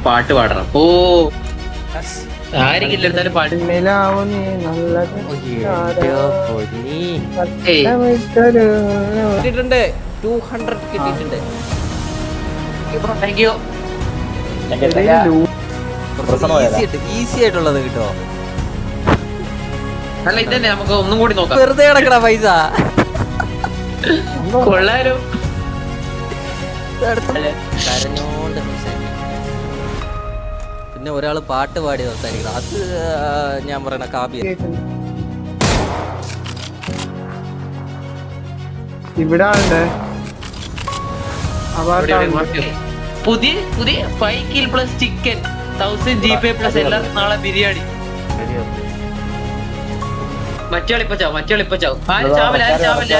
പാട്ട് പാടണം. ഓ ആരെങ്കിലും എടുത്താലും പാട്ട്. കിട്ടിയിട്ടുണ്ട് 200 കിട്ടിയിട്ടുണ്ട്. Thank you. ഈസി ആയിട്ടുള്ളത് കിട്ടോ? അല്ല ഇതന്നെ നമുക്ക് ഒന്നും കൂടി നോക്കാം. വെറുതെ കിടക്കണ പൈസ കൊള്ളാലോ. കരഞ്ഞോണ്ട് പിന്നെ ഒരാള് പാട്ട് പാടി സംസാരിക്കണം. അത് ഞാൻ പറയണ കാവ്യ. ഇവിടെ പുതിയ 5 kill plus chicken 1000 GP plus എല്ലാം നാളെ ബിരിയാണി. മറ്റേ ഇപ്പൊ ചാവും. ആരും ചാവില്ല.